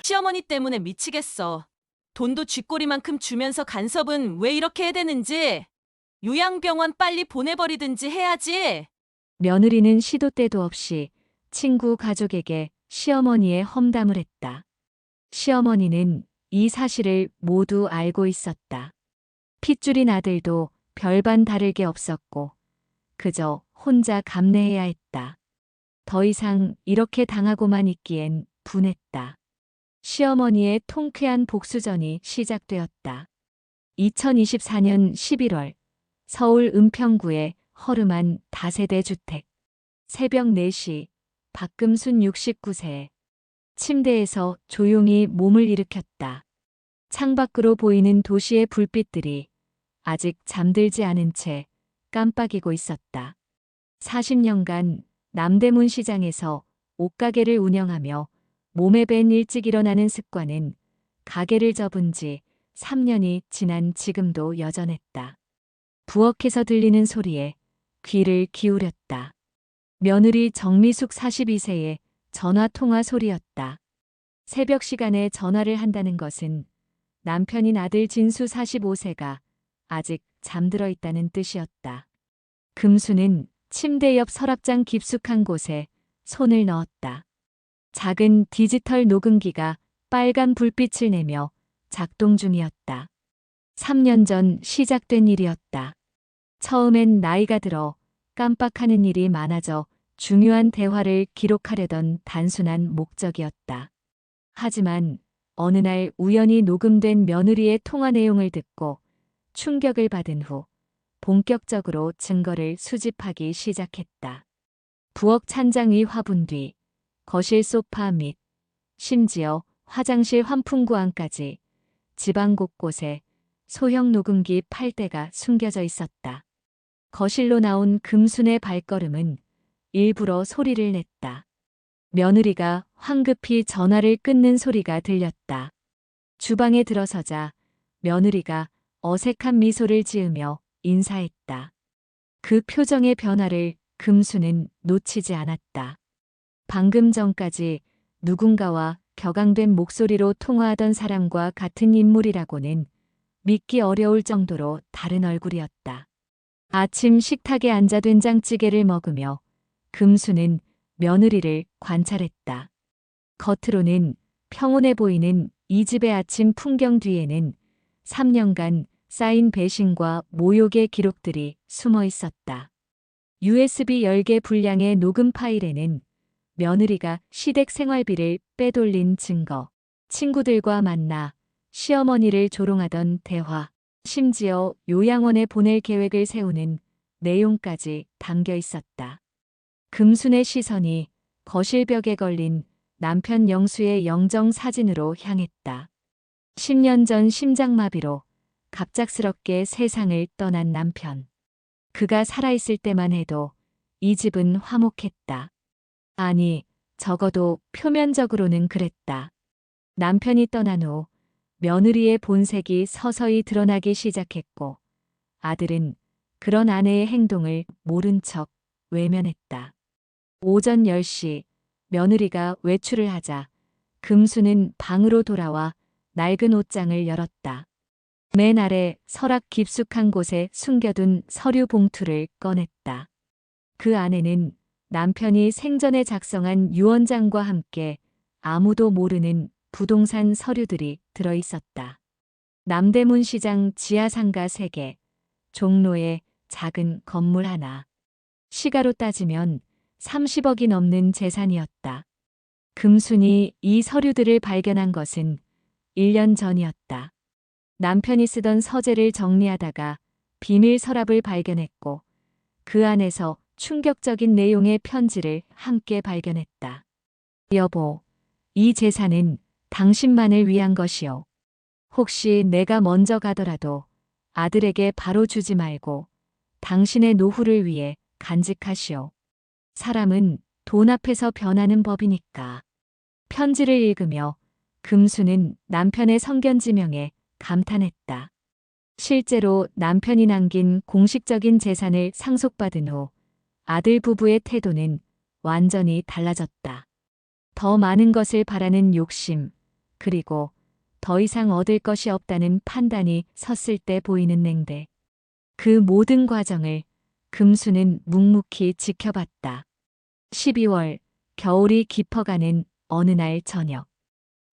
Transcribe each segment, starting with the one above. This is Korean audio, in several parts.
시어머니 때문에 미치겠어. 돈도 쥐꼬리만큼 주면서 간섭은 왜 이렇게 해대는지 요양병원 빨리 보내버리든지 해야지. 며느리는 시도 때도 없이 친구 가족에게 시어머니의 험담을 했다. 시어머니는 이 사실을 모두 알고 있었다. 핏줄인 아들도 별반 다를 게 없었고 그저 혼자 감내해야 했다. 더 이상 이렇게 당하고만 있기엔 분했다. 시어머니의 통쾌한 복수전이 시작되었다. 2024년 11월 서울 은평구의 허름한 다세대 주택. 새벽 4시 박금순 69세. 침대에서 조용히 몸을 일으켰다. 창밖으로 보이는 도시의 불빛들이 아직 잠들지 않은 채 깜빡이고 있었다. 40년간 남대문 시장에서 옷가게를 운영하며 몸에 밴 일찍 일어나는 습관은 가게를 접은 지 3년이 지난 지금도 여전했다. 부엌에서 들리는 소리에 귀를 기울였다. 며느리 정미숙 42세의 전화 통화 소리였다. 새벽 시간에 전화를 한다는 것은 남편인 아들 진수 45세가 아직 잠들어 있다는 뜻이었다. 금수는 침대 옆 서랍장 깊숙한 곳에 손을 넣었다. 작은 디지털 녹음기가 빨간 불빛을 내며 작동 중이었다. 3년 전 시작된 일이었다. 처음엔 나이가 들어 깜빡하는 일이 많아져 중요한 대화를 기록하려던 단순한 목적이었다. 하지만 어느 날 우연히 녹음된 며느리의 통화 내용을 듣고 충격을 받은 후 본격적으로 증거를 수집하기 시작했다. 부엌 찬장 위 화분 뒤, 거실 소파 및 심지어 화장실 환풍구안까지 집안 곳곳에 소형 녹음기 8대가 숨겨져 있었다. 거실로 나온 금순의 발걸음은 일부러 소리를 냈다. 며느리가 황급히 전화를 끊는 소리가 들렸다. 주방에 들어서자 며느리가 어색한 미소를 지으며 인사했다. 그 표정의 변화를 금수는 놓치지 않았다. 방금 전까지 누군가와 격앙된 목소리로 통화하던 사람과 같은 인물이라고는 믿기 어려울 정도로 다른 얼굴이었다. 아침 식탁에 앉아 된장찌개를 먹으며 금수는 며느리를 관찰했다. 겉으로는 평온해 보이는 이 집의 아침 풍경 뒤에는 3년간 쌓인 배신과 모욕의 기록들이 숨어 있었다. USB 10개 분량의 녹음 파일에는 며느리가 시댁 생활비를 빼돌린 증거, 친구들과 만나 시어머니를 조롱하던 대화, 심지어 요양원에 보낼 계획을 세우는 내용까지 담겨 있었다. 금순의 시선이 거실 벽에 걸린 남편 영수의 영정 사진으로 향했다. 10년 전 심장마비로 갑작스럽게 세상을 떠난 남편. 그가 살아있을 때만 해도 이 집은 화목했다. 아니, 적어도 표면적으로는 그랬다. 남편이 떠난 후 며느리의 본색이 서서히 드러나기 시작했고 아들은 그런 아내의 행동을 모른 척 외면했다. 오전 10시 며느리가 외출을 하자 금수는 방으로 돌아와 낡은 옷장을 열었다. 맨 아래 서랍 깊숙한 곳에 숨겨둔 서류 봉투를 꺼냈다. 그 안에는 남편이 생전에 작성한 유언장과 함께 아무도 모르는 부동산 서류들이 들어 있었다. 남대문 시장 지하상가 3개, 종로에 작은 건물 하나. 시가로 따지면 30억이 넘는 재산이었다. 금순이 이 서류들을 발견한 것은 1년 전이었다. 남편이 쓰던 서재를 정리하다가 비밀 서랍을 발견했고 그 안에서 충격적인 내용의 편지를 함께 발견했다. 여보, 이 재산은 당신만을 위한 것이요. 혹시 내가 먼저 가더라도 아들에게 바로 주지 말고 당신의 노후를 위해 간직하시오. 사람은 돈 앞에서 변하는 법이니까. 편지를 읽으며 금수는 남편의 성견지명에 감탄했다. 실제로 남편이 남긴 공식적인 재산을 상속받은 후 아들 부부의 태도는 완전히 달라졌다. 더 많은 것을 바라는 욕심, 그리고 더 이상 얻을 것이 없다는 판단이 섰을 때 보이는 냉대. 그 모든 과정을 금수는 묵묵히 지켜봤다. 12월, 겨울이 깊어가는 어느 날 저녁.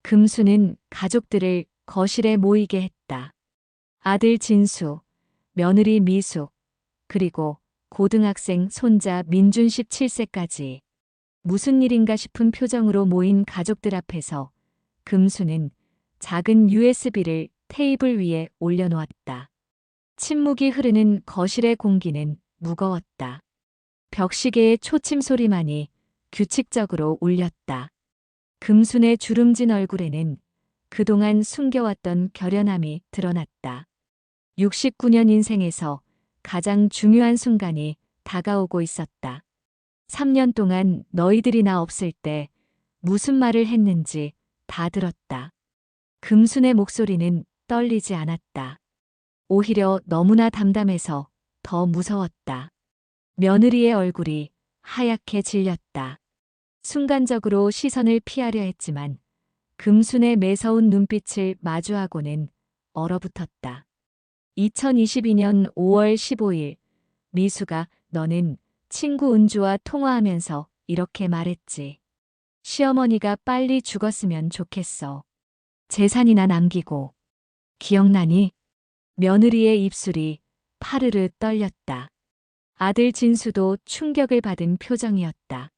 금수는 가족들을 거실에 모이게 했다. 아들 진수, 며느리 미숙, 그리고 고등학생 손자 민준 17세까지. 무슨 일인가 싶은 표정으로 모인 가족들 앞에서 금수는 작은 USB를 테이블 위에 올려놓았다. 침묵이 흐르는 거실의 공기는 무거웠다. 벽시계의 초침 소리만이 규칙적으로 울렸다. 금순의 주름진 얼굴에는 그동안 숨겨왔던 결연함이 드러났다. 69년 인생에서 가장 중요한 순간이 다가오고 있었다. 3년 동안 너희들이 나 없을 때 무슨 말을 했는지 다 들었다. 금순의 목소리는 떨리지 않았다. 오히려 너무나 담담해서 더 무서웠다. 며느리의 얼굴이 하얗게 질렸다. 순간적으로 시선을 피하려 했지만 금순의 매서운 눈빛을 마주하고는 얼어붙었다. 2022년 5월 15일 미수가 너는 친구 은주와 통화하면서 이렇게 말했지. 시어머니가 빨리 죽었으면 좋겠어. 재산이나 남기고. 기억나니? 며느리의 입술이 파르르 떨렸다. 아들 진수도 충격을 받은 표정이었다.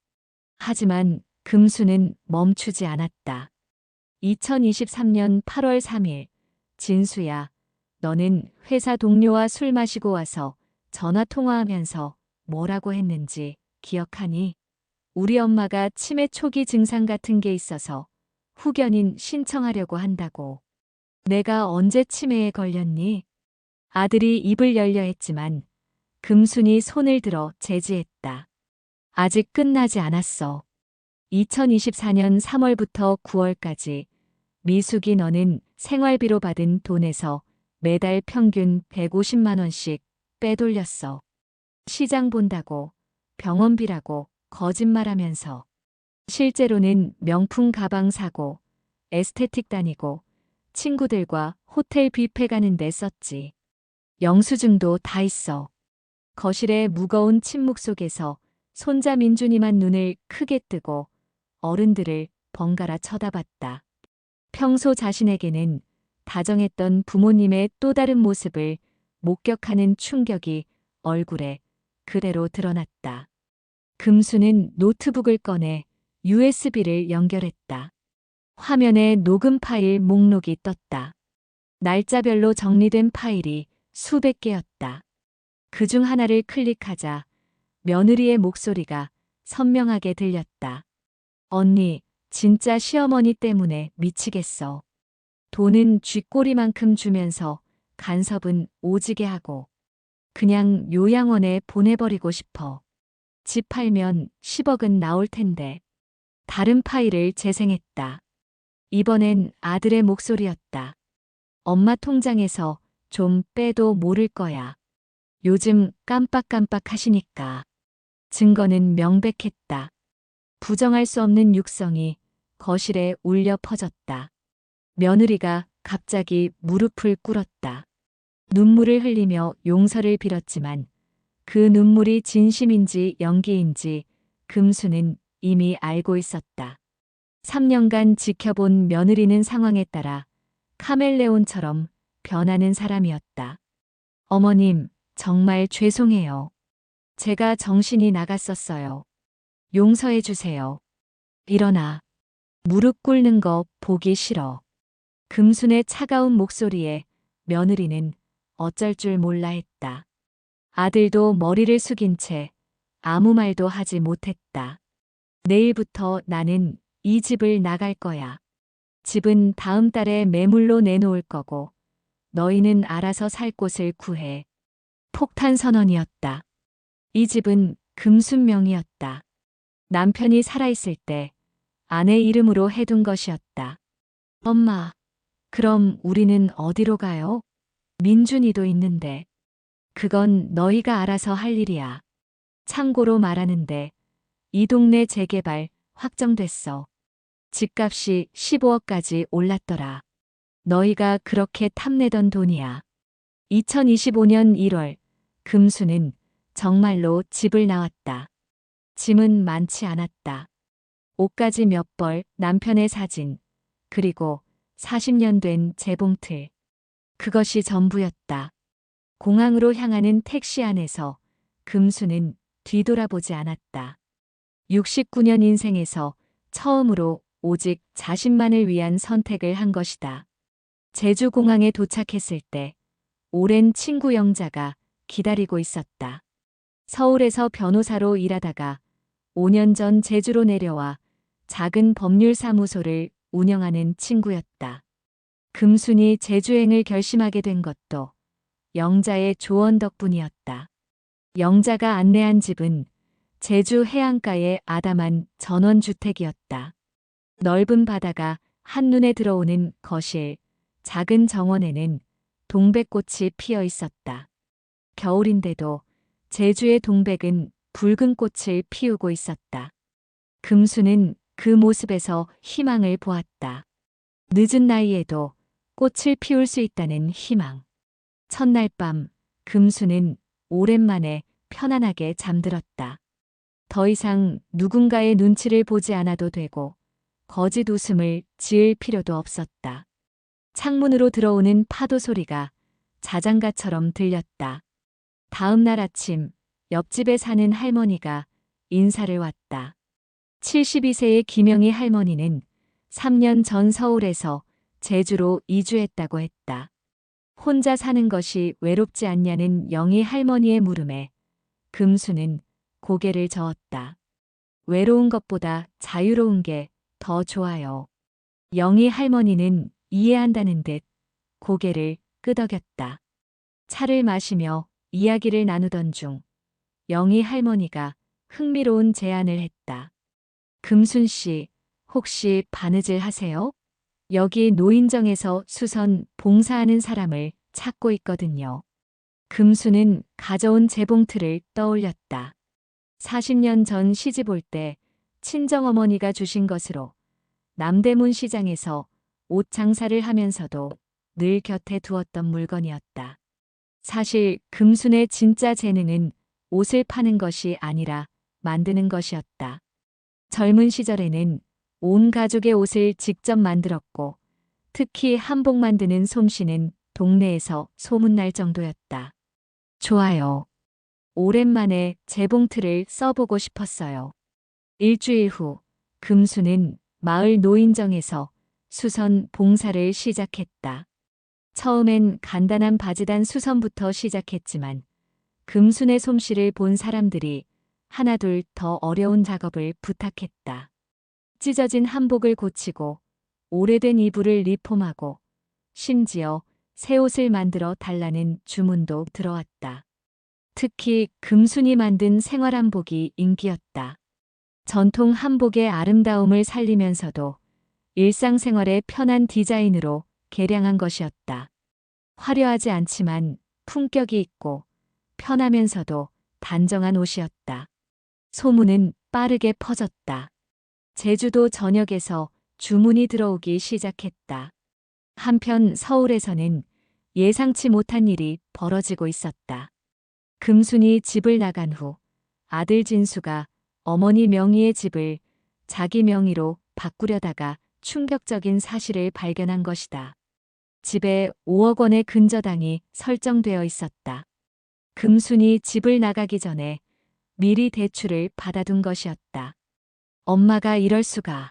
하지만 금수는 멈추지 않았다. 2023년 8월 3일, 진수야, 너는 회사 동료와 술 마시고 와서 전화 통화하면서 뭐라고 했는지 기억하니? 우리 엄마가 치매 초기 증상 같은 게 있어서 후견인 신청하려고 한다고. 내가 언제 치매에 걸렸니? 아들이 입을 열려 했지만 금순이 손을 들어 제지했다. 아직 끝나지 않았어. 2024년 3월부터 9월까지 미숙이 너는 생활비로 받은 돈에서 매달 평균 150만 원씩 빼돌렸어. 시장 본다고, 병원비라고 거짓말하면서. 실제로는 명품 가방 사고, 에스테틱 다니고, 친구들과 호텔 뷔페 가는 데 썼지. 영수증도 다 있어. 거실의 무거운 침묵 속에서 손자 민준이만 눈을 크게 뜨고 어른들을 번갈아 쳐다봤다. 평소 자신에게는 다정했던 부모님의 또 다른 모습을 목격하는 충격이 얼굴에 그대로 드러났다. 금수는 노트북을 꺼내 USB를 연결했다. 화면에 녹음 파일 목록이 떴다. 날짜별로 정리된 파일이 수백 개였다. 그중 하나를 클릭하자 며느리의 목소리가 선명하게 들렸다. 언니, 진짜 시어머니 때문에 미치겠어. 돈은 쥐꼬리만큼 주면서 간섭은 오지게 하고 그냥 요양원에 보내버리고 싶어. 집 팔면 10억은 나올 텐데. 다른 파일을 재생했다. 이번엔 아들의 목소리였다. 엄마 통장에서 좀 빼도 모를 거야. 요즘 깜빡깜빡 하시니까. 증거는 명백했다. 부정할 수 없는 육성이 거실에 울려 퍼졌다. 며느리가 갑자기 무릎을 꿇었다. 눈물을 흘리며 용서를 빌었지만 그 눈물이 진심인지 연기인지 금수는 이미 알고 있었다. 3년간 지켜본 며느리는 상황에 따라 카멜레온처럼 변하는 사람이었다. 어머님, 정말 죄송해요. 제가 정신이 나갔었어요. 용서해 주세요. 일어나. 무릎 꿇는 거 보기 싫어. 금순의 차가운 목소리에 며느리는 어쩔 줄 몰라 했다. 아들도 머리를 숙인 채 아무 말도 하지 못했다. 내일부터 나는 이 집을 나갈 거야. 집은 다음 달에 매물로 내놓을 거고 너희는 알아서 살 곳을 구해. 폭탄 선언이었다. 이 집은 금순 명이었다. 남편이 살아있을 때 아내 이름으로 해둔 것이었다. 엄마, 그럼 우리는 어디로 가요? 민준이도 있는데. 그건 너희가 알아서 할 일이야. 참고로 말하는데 이 동네 재개발 확정됐어. 집값이 15억까지 올랐더라. 너희가 그렇게 탐내던 돈이야. 2025년 1월 금수는 정말로 집을 나왔다. 짐은 많지 않았다. 옷가지 몇 벌, 남편의 사진, 그리고 40년 된 재봉틀. 그것이 전부였다. 공항으로 향하는 택시 안에서 금수는 뒤돌아보지 않았다. 69년 인생에서 처음으로 오직 자신만을 위한 선택을 한 것이다. 제주공항에 도착했을 때 오랜 친구 영자가 기다리고 있었다. 서울에서 변호사로 일하다가 5년 전 제주로 내려와 작은 법률사무소를 운영하는 친구였다. 금순이 제주행을 결심하게 된 것도 영자의 조언 덕분이었다. 영자가 안내한 집은 제주 해안가의 아담한 전원주택이었다. 넓은 바다가 한눈에 들어오는 거실, 작은 정원에는 동백꽃이 피어 있었다. 겨울인데도 제주의 동백은 붉은 꽃을 피우고 있었다. 금수는 그 모습에서 희망을 보았다. 늦은 나이에도 꽃을 피울 수 있다는 희망. 첫날 밤, 금수는 오랜만에 편안하게 잠들었다. 더 이상 누군가의 눈치를 보지 않아도 되고 거짓 웃음을 지을 필요도 없었다. 창문으로 들어오는 파도 소리가 자장가처럼 들렸다. 다음 날 아침 옆집에 사는 할머니가 인사를 왔다. 72세의 김영희 할머니는 3년 전 서울에서 제주로 이주했다고 했다. 혼자 사는 것이 외롭지 않냐는 영희 할머니의 물음에 금수는 고개를 저었다. 외로운 것보다 자유로운 게 더 좋아요. 영희 할머니는 이해한다는 듯 고개를 끄덕였다. 차를 마시며 이야기를 나누던 중 영희 할머니가 흥미로운 제안을 했다. 금순 씨, 혹시 바느질 하세요? 여기 노인정에서 수선 봉사하는 사람을 찾고 있거든요. 금수는 가져온 재봉틀을 떠올렸다. 40년 전 시집 올 때 친정어머니가 주신 것으로 남대문 시장에서 옷 장사를 하면서도 늘 곁에 두었던 물건이었다. 사실 금순의 진짜 재능은 옷을 파는 것이 아니라 만드는 것이었다. 젊은 시절에는 온 가족의 옷을 직접 만들었고 특히 한복 만드는 솜씨는 동네에서 소문날 정도였다. 좋아요. 오랜만에 재봉틀을 써보고 싶었어요. 일주일 후 금수는 마을 노인정에서 수선 봉사를 시작했다. 처음엔 간단한 바지단 수선부터 시작했지만 금순의 솜씨를 본 사람들이 하나둘 더 어려운 작업을 부탁했다. 찢어진 한복을 고치고 오래된 이불을 리폼하고 심지어 새 옷을 만들어 달라는 주문도 들어왔다. 특히 금순이 만든 생활한복이 인기였다. 전통 한복의 아름다움을 살리면서도 일상생활의 편한 디자인으로 개량한 것이었다. 화려하지 않지만 품격이 있고 편하면서도 단정한 옷이었다. 소문은 빠르게 퍼졌다. 제주도 전역에서 주문이 들어오기 시작했다. 한편 서울에서는 예상치 못한 일이 벌어지고 있었다. 금순이 집을 나간 후 아들 진수가 어머니 명의의 집을 자기 명의로 바꾸려다가 충격적인 사실을 발견한 것이다. 집에 5억 원의 근저당이 설정되어 있었다. 금순이 집을 나가기 전에 미리 대출을 받아둔 것이었다. 엄마가 이럴 수가.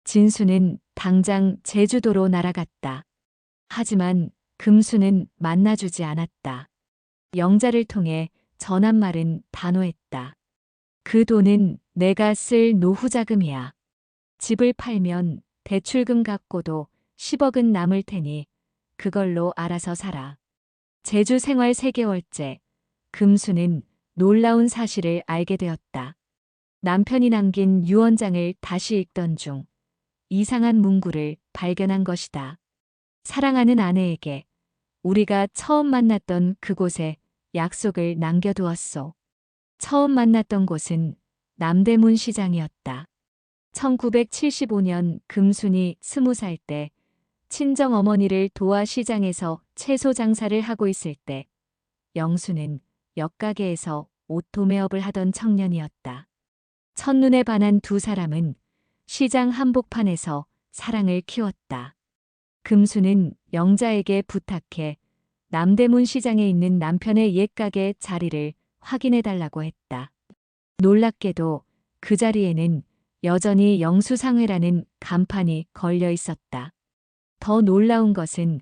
진수는 당장 제주도로 날아갔다. 하지만 금수는 만나주지 않았다. 영자를 통해 전한 말은 단호했다. 그 돈은 내가 쓸 노후자금이야. 집을 팔면 대출금 갚고도 10억은 남을 테니 그걸로 알아서 살아. 제주 생활 3개월째 금수는 놀라운 사실을 알게 되었다. 남편이 남긴 유언장을 다시 읽던 중 이상한 문구를 발견한 것이다. 사랑하는 아내에게 우리가 처음 만났던 그곳에 약속을 남겨두었소. 처음 만났던 곳은 남대문 시장이었다. 1975년 금순이 20살 때 친정 어머니를 도와 시장에서 채소 장사를 하고 있을 때 영수는 옆가게에서 옷 도매업을 하던 청년이었다. 첫눈에 반한 두 사람은 시장 한복판에서 사랑을 키웠다. 금수는 영자에게 부탁해 남대문 시장에 있는 남편의 옛가게 자리를 확인해달라고 했다. 놀랍게도 그 자리에는 여전히 영수상회라는 간판이 걸려 있었다. 더 놀라운 것은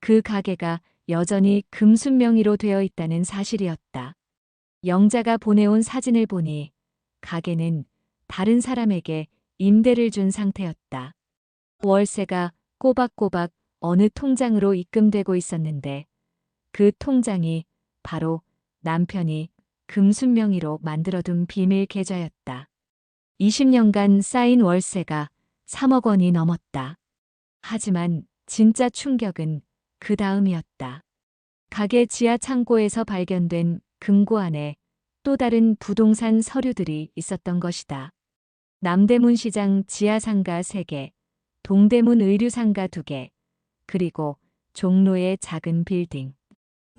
그 가게가 여전히 금순 명의로 되어 있다는 사실이었다. 영자가 보내온 사진을 보니 가게는 다른 사람에게 임대를 준 상태였다. 월세가 꼬박꼬박 어느 통장으로 입금되고 있었는데 그 통장이 바로 남편이 금순 명의로 만들어둔 비밀 계좌였다. 20년간 쌓인 월세가 3억 원이 넘었다. 하지만 진짜 충격은 그 다음이었다. 가게 지하 창고에서 발견된 금고 안에 또 다른 부동산 서류들이 있었던 것이다. 남대문 시장 지하 상가 3개, 동대문 의류상가 2개, 그리고 종로의 작은 빌딩.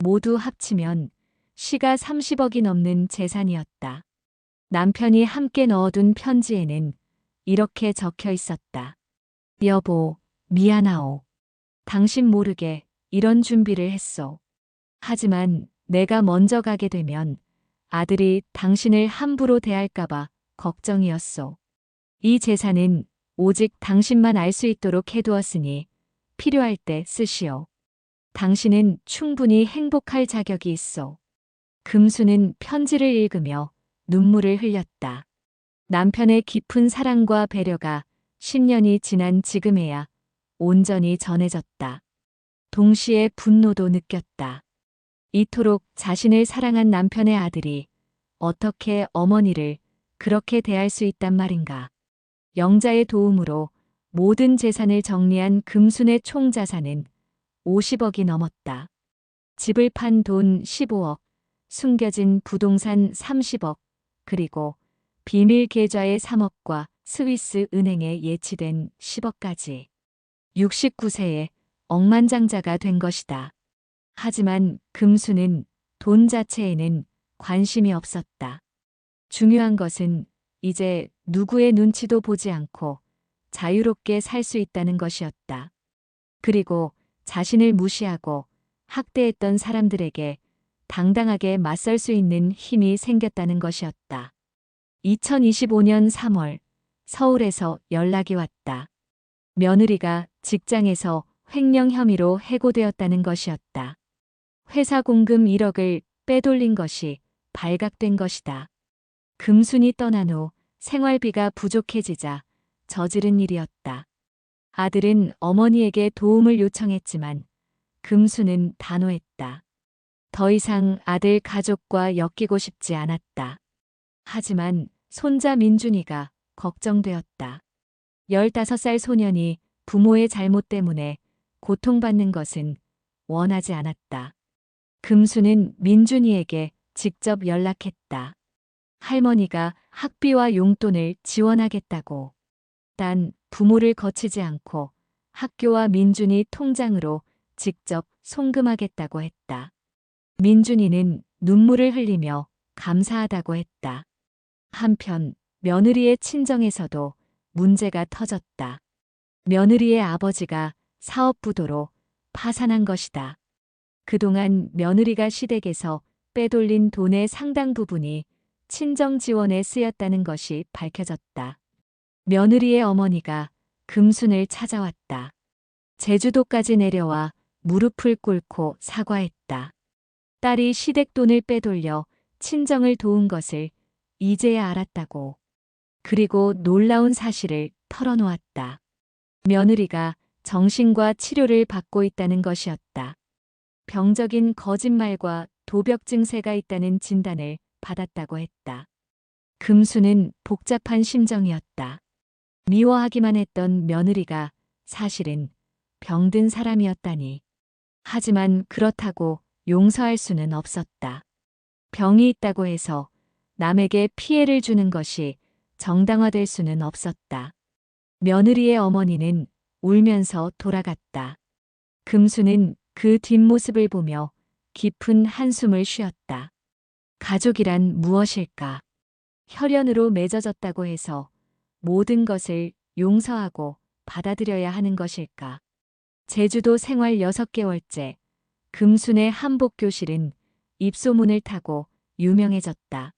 모두 합치면 시가 30억이 넘는 재산이었다. 남편이 함께 넣어둔 편지에는 이렇게 적혀 있었다. 여보, 미안하오. 당신 모르게 이런 준비를 했소. 하지만 내가 먼저 가게 되면 아들이 당신을 함부로 대할까봐 걱정이었소. 이 재산은 오직 당신만 알 수 있도록 해두었으니 필요할 때 쓰시오. 당신은 충분히 행복할 자격이 있소. 금수는 편지를 읽으며 눈물을 흘렸다. 남편의 깊은 사랑과 배려가 10년이 지난 지금에야 온전히 전해졌다. 동시에 분노도 느꼈다. 이토록 자신을 사랑한 남편의 아들이 어떻게 어머니를 그렇게 대할 수 있단 말인가. 영자의 도움으로 모든 재산을 정리한 금순의 총 자산은 50억이 넘었다. 집을 판 돈 15억, 숨겨진 부동산 30억, 그리고 비밀 계좌의 3억과 스위스 은행에 예치된 10억까지. 69세에 억만장자가 된 것이다. 하지만 금수는 돈 자체에는 관심이 없었다. 중요한 것은 이제 누구의 눈치도 보지 않고 자유롭게 살 수 있다는 것이었다. 그리고 자신을 무시하고 학대했던 사람들에게 당당하게 맞설 수 있는 힘이 생겼다는 것이었다. 2025년 3월 서울에서 연락이 왔다. 며느리가 직장에서 횡령 혐의로 해고되었다는 것이었다. 회사 공금 1억을 빼돌린 것이 발각된 것이다. 금순이 떠난 후 생활비가 부족해지자 저지른 일이었다. 아들은 어머니에게 도움을 요청했지만 금수는 단호했다. 더 이상 아들 가족과 엮이고 싶지 않았다. 하지만 손자 민준이가 걱정되었다. 15살 소년이 부모의 잘못 때문에 고통받는 것은 원하지 않았다. 금수는 민준이에게 직접 연락했다. 할머니가 학비와 용돈을 지원하겠다고. 단 부모를 거치지 않고 학교와 민준이 통장으로 직접 송금하겠다고 했다. 민준이는 눈물을 흘리며 감사하다고 했다. 한편 며느리의 친정에서도 문제가 터졌다. 며느리의 아버지가 사업부도로 파산한 것이다. 그동안 며느리가 시댁에서 빼돌린 돈의 상당 부분이 친정 지원에 쓰였다는 것이 밝혀졌다. 며느리의 어머니가 금순을 찾아왔다. 제주도까지 내려와 무릎을 꿇고 사과했다. 딸이 시댁 돈을 빼돌려 친정을 도운 것을 이제야 알았다고. 그리고 놀라운 사실을 털어놓았다. 며느리가 정신과 치료를 받고 있다는 것이었다. 병적인 거짓말과 도벽 증세가 있다는 진단을 받았다고 했다. 금수는 복잡한 심정이었다. 미워하기만 했던 며느리가 사실은 병든 사람이었다니. 하지만 그렇다고 용서할 수는 없었다. 병이 있다고 해서 남에게 피해를 주는 것이 정당화될 수는 없었다. 며느리의 어머니는 울면서 돌아갔다. 금수는 그 뒷모습을 보며 깊은 한숨을 쉬었다. 가족이란 무엇일까? 혈연으로 맺어졌다고 해서 모든 것을 용서하고 받아들여야 하는 것일까? 제주도 생활 6개월째, 금순의 한복교실은 입소문을 타고 유명해졌다.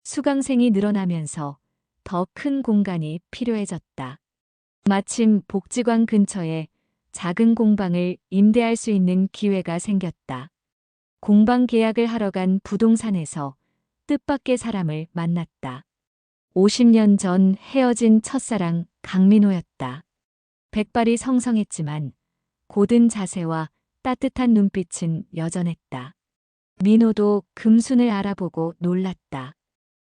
수강생이 늘어나면서 더 큰 공간이 필요해졌다. 마침 복지관 근처에 작은 공방을 임대할 수 있는 기회가 생겼다. 공방 계약을 하러 간 부동산에서 뜻밖의 사람을 만났다. 50년 전 헤어진 첫사랑 강민호였다. 백발이 성성했지만 고든 자세와 따뜻한 눈빛은 여전했다. 민호도 금순을 알아보고 놀랐다.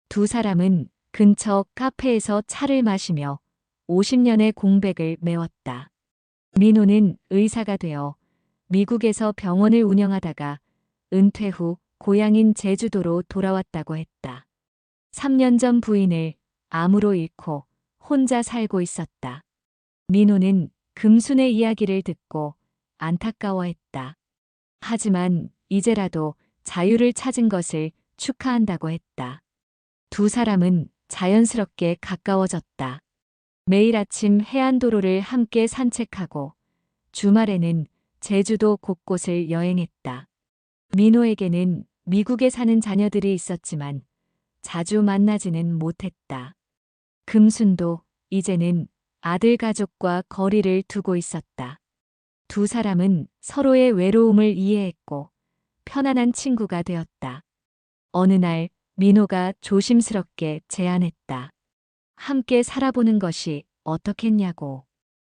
두 사람은 근처 카페에서 차를 마시며 50년의 공백을 메웠다. 민호는 의사가 되어 미국에서 병원을 운영하다가 은퇴 후 고향인 제주도로 돌아왔다고 했다. 3년 전 부인을 암으로 잃고 혼자 살고 있었다. 민호는 금순의 이야기를 듣고 안타까워했다. 하지만 이제라도 자유를 찾은 것을 축하한다고 했다. 두 사람은 자연스럽게 가까워졌다. 매일 아침 해안도로를 함께 산책하고 주말에는 제주도 곳곳을 여행했다. 민호에게는 미국에 사는 자녀들이 있었지만 자주 만나지는 못했다. 금순도 이제는 아들 가족과 거리를 두고 있었다. 두 사람은 서로의 외로움을 이해했고 편안한 친구가 되었다. 어느 날 민호가 조심스럽게 제안했다. 함께 살아보는 것이 어떻겠냐고.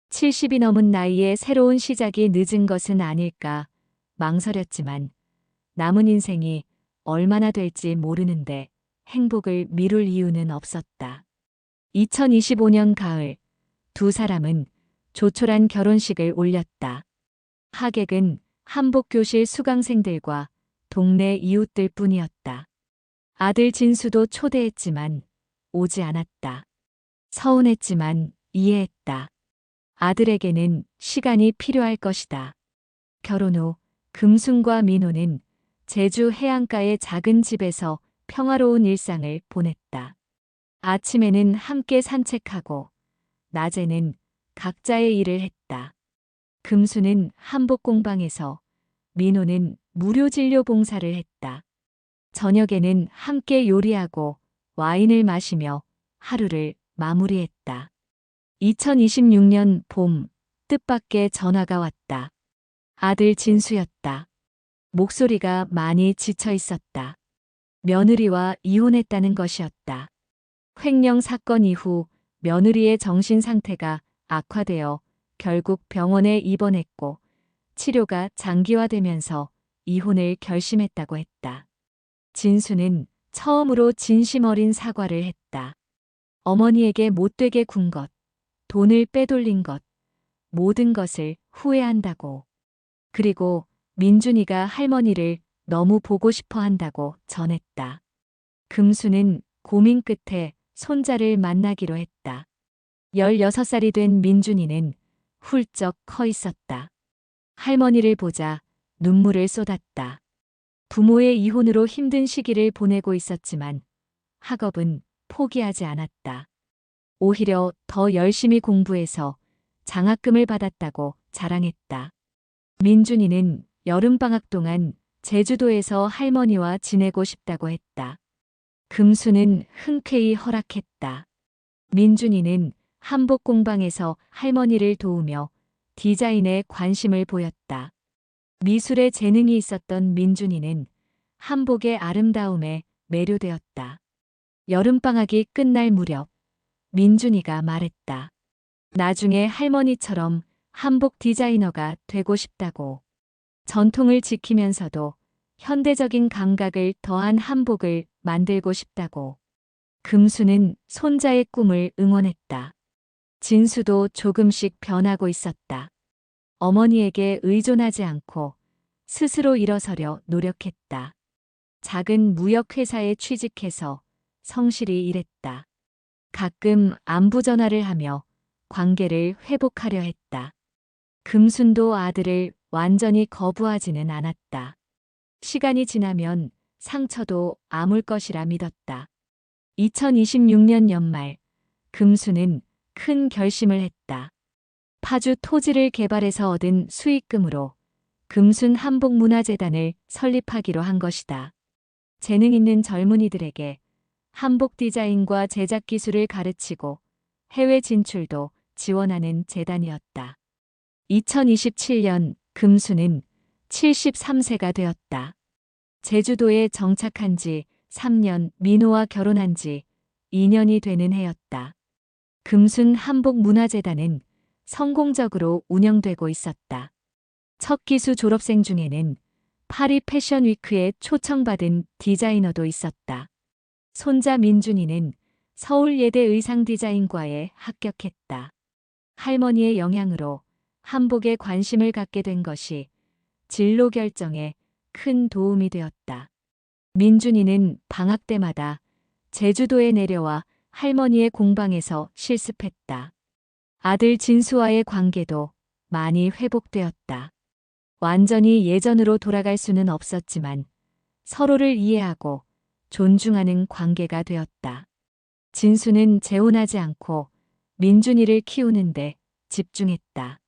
70이 넘은 나이에 새로운 시작이 늦은 것은 아닐까 망설였지만 남은 인생이 얼마나 될지 모르는데 행복을 미룰 이유는 없었다. 2025년 가을, 두 사람은 조촐한 결혼식을 올렸다. 하객은 한복교실 수강생들과 동네 이웃들 뿐이었다. 아들 진수도 초대했지만 오지 않았다. 서운했지만 이해했다. 아들에게는 시간이 필요할 것이다. 결혼 후 금순과 민호는 제주 해안가의 작은 집에서 평화로운 일상을 보냈다. 아침에는 함께 산책하고 낮에는 각자의 일을 했다. 금수는 한복 공방에서, 민호는 무료 진료 봉사를 했다. 저녁에는 함께 요리하고 와인을 마시며 하루를 마무리했다. 2026년 봄, 뜻밖의 전화가 왔다. 아들 진수였다. 목소리가 많이 지쳐 있었다. 며느리와 이혼했다는 것이었다. 횡령 사건 이후 며느리의 정신 상태가 악화되어 결국 병원에 입원했고 치료가 장기화되면서 이혼을 결심했다고 했다. 진수는 처음으로 진심 어린 사과를 했다. 어머니에게 못되게 군 것, 돈을 빼돌린 것, 모든 것을 후회한다고. 그리고 민준이가 할머니를 너무 보고 싶어 한다고 전했다. 금수는 고민 끝에 손자를 만나기로 했다. 16살이 된 민준이는 훌쩍 커 있었다. 할머니를 보자 눈물을 쏟았다. 부모의 이혼으로 힘든 시기를 보내고 있었지만 학업은 포기하지 않았다. 오히려 더 열심히 공부해서 장학금을 받았다고 자랑했다. 민준이는 여름방학 동안 제주도에서 할머니와 지내고 싶다고 했다. 금수는 흔쾌히 허락했다. 민준이는 한복 공방에서 할머니를 도우며 디자인에 관심을 보였다. 미술에 재능이 있었던 민준이는 한복의 아름다움에 매료되었다. 여름방학이 끝날 무렵 민준이가 말했다. 나중에 할머니처럼 한복 디자이너가 되고 싶다고. 전통을 지키면서도 현대적인 감각을 더한 한복을 만들고 싶다고. 금수는 손자의 꿈을 응원했다. 진수도 조금씩 변하고 있었다. 어머니에게 의존하지 않고 스스로 일어서려 노력했다. 작은 무역회사에 취직해서 성실히 일했다. 가끔 안부 전화를 하며 관계를 회복하려 했다. 금순도 아들을 완전히 거부하지는 않았다. 시간이 지나면 상처도 아물 것이라 믿었다. 2026년 연말, 금수는 큰 결심을 했다. 파주 토지를 개발해서 얻은 수익금으로 금순 한복문화재단을 설립하기로 한 것이다. 재능 있는 젊은이들에게 한복 디자인과 제작 기술을 가르치고 해외 진출도 지원하는 재단이었다. 2027년 금수는 73세가 되었다. 제주도에 정착한 지 3년, 민호와 결혼한 지 2년이 되는 해였다. 금순 한복문화재단은 성공적으로 운영되고 있었다. 첫 기수 졸업생 중에는 파리 패션위크에 초청받은 디자이너도 있었다. 손자 민준이는 서울예대 의상디자인과에 합격했다. 할머니의 영향으로 한복에 관심을 갖게 된 것이 진로 결정에 큰 도움이 되었다. 민준이는 방학 때마다 제주도에 내려와 할머니의 공방에서 실습했다. 아들 진수와의 관계도 많이 회복되었다. 완전히 예전으로 돌아갈 수는 없었지만 서로를 이해하고 존중하는 관계가 되었다. 진수는 재혼하지 않고 민준이를 키우는데 집중했다.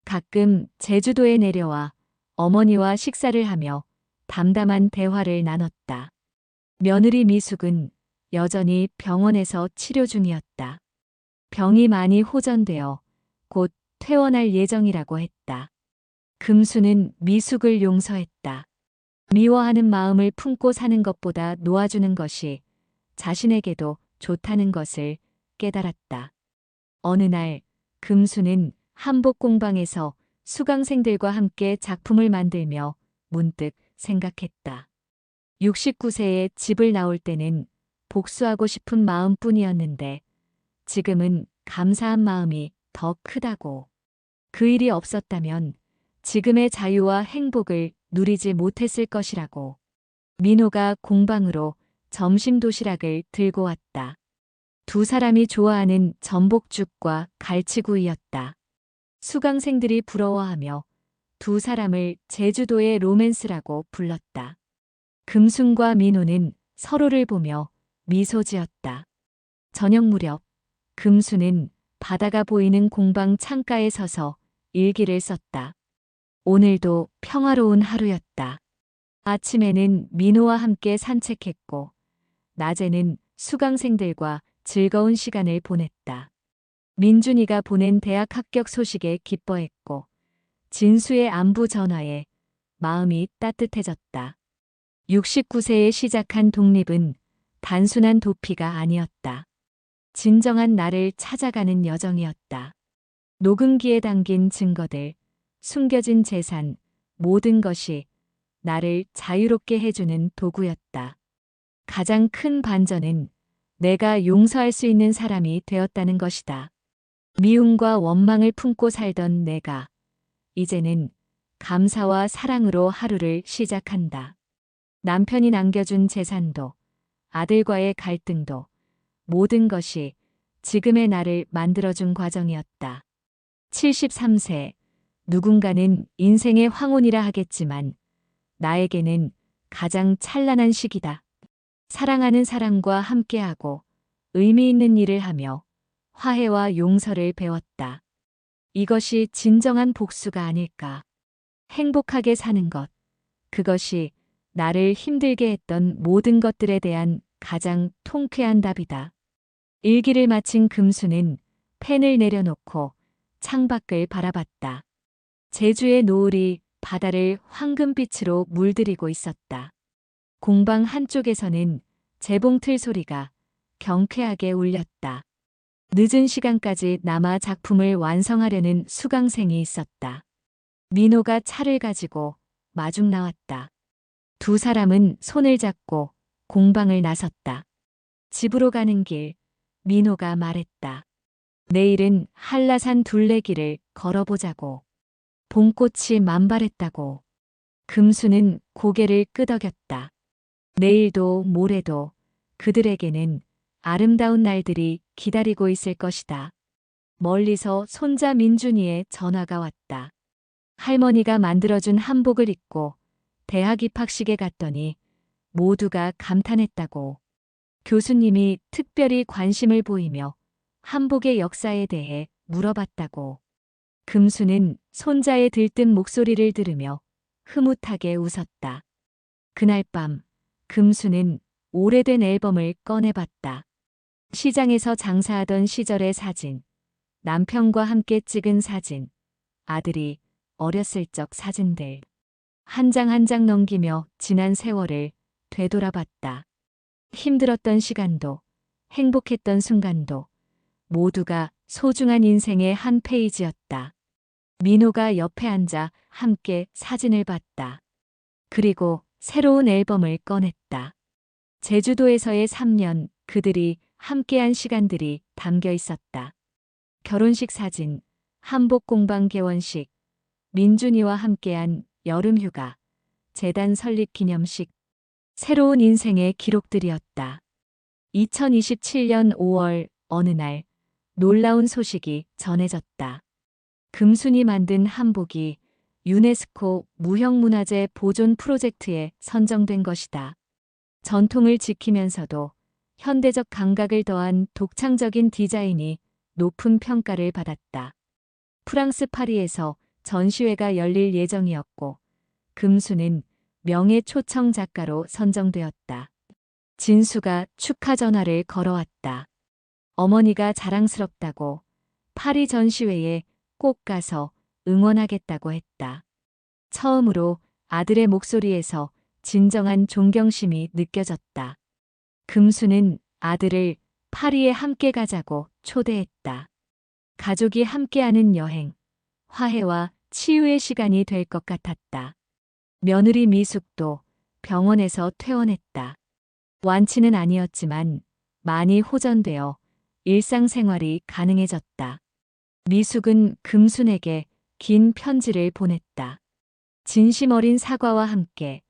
가끔 제주도에 내려와 어머니와 식사를 하며 담담한 대화를 나눴다. 며느리 미숙은 여전히 병원에서 치료 중이었다. 병이 많이 호전되어 곧 퇴원할 예정이라고 했다. 금수는 미숙을 용서했다. 미워하는 마음을 품고 사는 것보다 놓아주는 것이 자신에게도 좋다는 것을 깨달았다. 어느 날 금수는 한복 공방에서 수강생들과 함께 작품을 만들며 문득 생각했다. 69세에 집을 나올 때는 복수하고 싶은 마음뿐이었는데 지금은 감사한 마음이 더 크다고. 그 일이 없었다면 지금의 자유와 행복을 누리지 못했을 것이라고. 민호가 공방으로 점심 도시락을 들고 왔다. 두 사람이 좋아하는 전복죽과 갈치구이였다. 수강생들이 부러워하며 두 사람을 제주도의 로맨스라고 불렀다. 금순과 민호는 서로를 보며 미소 지었다. 저녁 무렵 금수는 바다가 보이는 공방 창가에 서서 일기를 썼다. 오늘도 평화로운 하루였다. 아침에는 민호와 함께 산책했고 낮에는 수강생들과 즐거운 시간을 보냈다. 민준이가 보낸 대학 합격 소식에 기뻐했고 진수의 안부 전화에 마음이 따뜻해졌다. 69세에 시작한 독립은 단순한 도피가 아니었다. 진정한 나를 찾아가는 여정이었다. 녹음기에 담긴 증거들, 숨겨진 재산, 모든 것이 나를 자유롭게 해주는 도구였다. 가장 큰 반전은 내가 용서할 수 있는 사람이 되었다는 것이다. 미움과 원망을 품고 살던 내가 이제는 감사와 사랑으로 하루를 시작한다. 남편이 남겨준 재산도 아들과의 갈등도 모든 것이 지금의 나를 만들어준 과정이었다. 73세, 누군가는 인생의 황혼이라 하겠지만 나에게는 가장 찬란한 시기다. 사랑하는 사람과 함께하고 의미 있는 일을 하며 화해와 용서를 배웠다. 이것이 진정한 복수가 아닐까. 행복하게 사는 것, 그것이 나를 힘들게 했던 모든 것들에 대한 가장 통쾌한 답이다. 일기를 마친 금수는 펜을 내려놓고 창밖을 바라봤다. 제주의 노을이 바다를 황금빛으로 물들이고 있었다. 공방 한쪽에서는 재봉틀 소리가 경쾌하게 울렸다. 늦은 시간까지 남아 작품을 완성하려는 수강생이 있었다. 민호가 차를 가지고 마중 나왔다. 두 사람은 손을 잡고 공방을 나섰다. 집으로 가는 길, 민호가 말했다. 내일은 한라산 둘레길을 걸어보자고. 봄꽃이 만발했다고. 금수는 고개를 끄덕였다. 내일도 모레도 그들에게는 아름다운 날들이 기다리고 있을 것이다. 멀리서 손자 민준이의 전화가 왔다. 할머니가 만들어준 한복을 입고 대학 입학식에 갔더니 모두가 감탄했다고. 교수님이 특별히 관심을 보이며 한복의 역사에 대해 물어봤다고. 금수는 손자의 들뜬 목소리를 들으며 흐뭇하게 웃었다. 그날 밤 금수는 오래된 앨범을 꺼내봤다. 시장에서 장사하던 시절의 사진, 남편과 함께 찍은 사진, 아들이 어렸을 적 사진들. 한 장 한 장 넘기며 지난 세월을 되돌아봤다. 힘들었던 시간도, 행복했던 순간도 모두가 소중한 인생의 한 페이지였다. 민호가 옆에 앉아 함께 사진을 봤다. 그리고 새로운 앨범을 꺼냈다. 제주도에서의 3년 그들이 함께한 시간들이 담겨 있었다. 결혼식 사진, 한복 공방 개원식, 민준이와 함께한 여름휴가, 재단 설립 기념식, 새로운 인생의 기록들이었다. 2027년 5월 어느 날 놀라운 소식이 전해졌다. 금순이 만든 한복이 유네스코 무형문화재 보존 프로젝트에 선정된 것이다. 전통을 지키면서도 현대적 감각을 더한 독창적인 디자인이 높은 평가를 받았다. 프랑스 파리에서 전시회가 열릴 예정이었고 금수는 명예 초청 작가로 선정되었다. 진수가 축하 전화를 걸어왔다. 어머니가 자랑스럽다고 파리 전시회에 꼭 가서 응원하겠다고 했다. 처음으로 아들의 목소리에서 진정한 존경심이 느껴졌다. 금수는 아들을 파리에 함께 가자고 초대했다. 가족이 함께하는 여행, 화해와 치유의 시간이 될 것 같았다. 며느리 미숙도 병원에서 퇴원했다. 완치는 아니었지만 많이 호전되어 일상생활이 가능해졌다. 미숙은 금순에게 긴 편지를 보냈다. 진심 어린 사과와 함께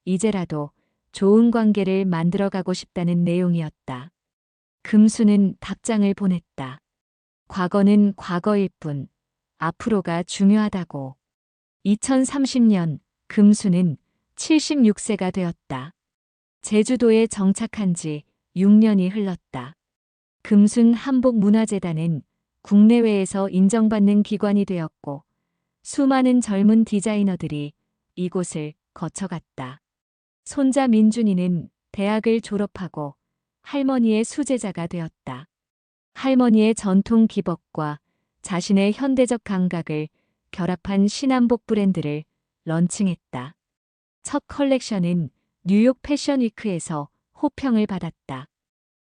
이제라도 좋은 관계를 만들어가고 싶다는 내용이었다. 금수는 답장을 보냈다. 과거는 과거일 뿐 앞으로가 중요하다고. 2030년 금수는 76세가 되었다. 제주도에 정착한 지 6년이 흘렀다. 금순 한복문화재단은 국내외에서 인정받는 기관이 되었고 수많은 젊은 디자이너들이 이곳을 거쳐갔다. 손자 민준이는 대학을 졸업하고 할머니의 수제자가 되었다. 할머니의 전통 기법과 자신의 현대적 감각을 결합한 신한복 브랜드를 런칭했다. 첫 컬렉션은 뉴욕 패션위크에서 호평을 받았다.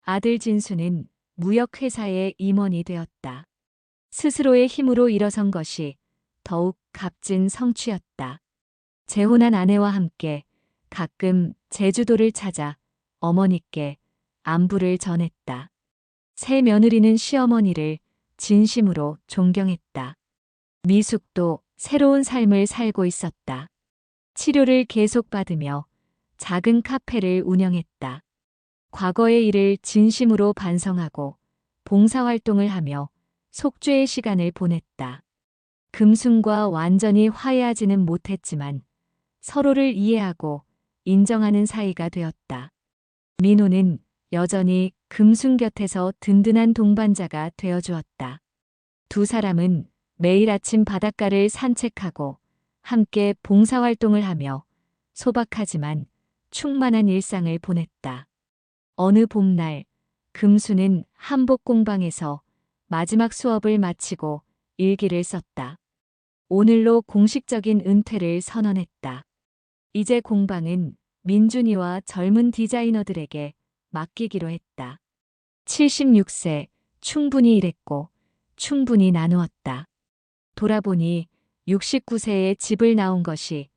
아들 진수는 무역회사의 임원이 되었다. 스스로의 힘으로 일어선 것이 더욱 값진 성취였다. 재혼한 아내와 함께 가끔 제주도를 찾아 어머니께 안부를 전했다. 새 며느리는 시어머니를 진심으로 존경했다. 미숙도 새로운 삶을 살고 있었다. 치료를 계속 받으며 작은 카페를 운영했다. 과거의 일을 진심으로 반성하고 봉사활동을 하며 속죄의 시간을 보냈다. 금순과 완전히 화해하지는 못했지만 서로를 이해하고 인정하는 사이가 되었다. 민호는 여전히 금순 곁에서 든든한 동반자가 되어주었다. 두 사람은 매일 아침 바닷가를 산책하고 함께 봉사활동을 하며 소박하지만 충만한 일상을 보냈다. 어느 봄날 금수는 한복 공방에서 마지막 수업을 마치고 일기를 썼다. 오늘로 공식적인 은퇴를 선언했다. 이제 공방은 민준이와 젊은 디자이너들에게 맡기기로 했다. 76세 충분히 일했고 충분히 나누었다. 돌아보니 69세에 집을 나온 것이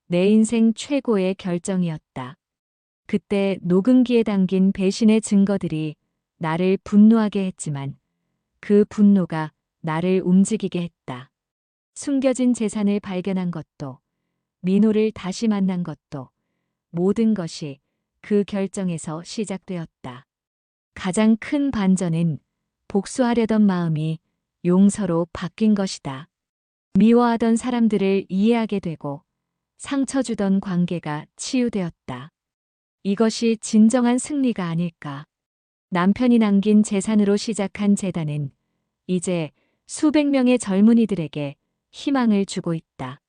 내 인생 최고의 결정이었다. 그때 녹음기에 담긴 배신의 증거들이 나를 분노하게 했지만 그 분노가 나를 움직이게 했다. 숨겨진 재산을 발견한 것도 민호를 다시 만난 것도 모든 것이 그 결정에서 시작되었다. 가장 큰 반전은 복수하려던 마음이 용서로 바뀐 것이다. 미워하던 사람들을 이해하게 되고 상처 주던 관계가 치유되었다. 이것이 진정한 승리가 아닐까. 남편이 남긴 재산으로 시작한 재단은 이제 수백 명의 젊은이들에게 희망을 주고 있다.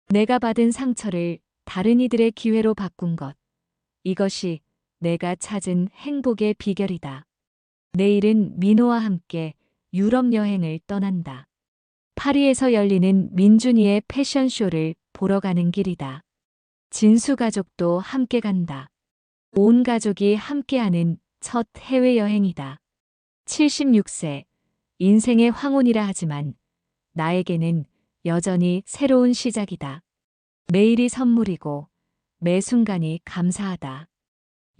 내가 받은 상처를 다른 이들의 기회로 바꾼 것. 이것이 내가 찾은 행복의 비결이다. 내일은 민호와 함께 유럽 여행을 떠난다. 파리에서 열리는 민준이의 패션쇼를 보러 가는 길이다. 진수 가족도 함께 간다. 온 가족이 함께하는 첫 해외여행이다. 76세, 인생의 황혼이라 하지만 나에게는 여전히 새로운 시작이다. 매일이 선물이고 매 순간이 감사하다.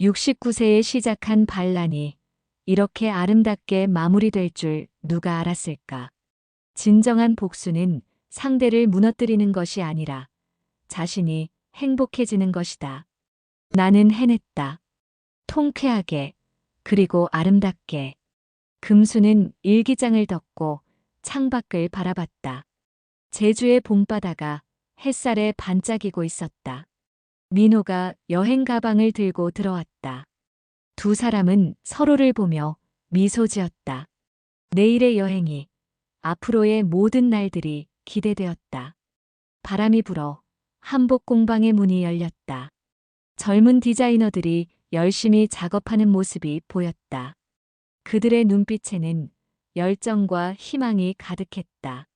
69세에 시작한 반란이 이렇게 아름답게 마무리될 줄 누가 알았을까? 진정한 복수는 상대를 무너뜨리는 것이 아니라 자신이 행복해지는 것이다. 나는 해냈다. 통쾌하게, 그리고 아름답게. 금수는 일기장을 덮고 창밖을 바라봤다. 제주의 봄바다가 햇살에 반짝이고 있었다. 민호가 여행 가방을 들고 들어왔다. 두 사람은 서로를 보며 미소 지었다. 내일의 여행이, 앞으로의 모든 날들이 기대되었다. 바람이 불어 한복 공방의 문이 열렸다. 젊은 디자이너들이 열심히 작업하는 모습이 보였다. 그들의 눈빛에는 열정과 희망이 가득했다.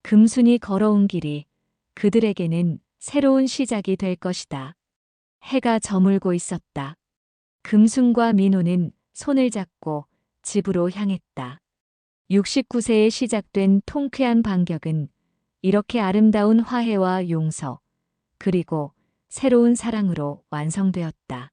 금순이 걸어온 길이 그들에게는 새로운 시작이 될 것이다. 해가 저물고 있었다. 금순과 민호는 손을 잡고 집으로 향했다. 69세에 시작된 통쾌한 반격은 이렇게 아름다운 화해와 용서, 그리고 새로운 사랑으로 완성되었다.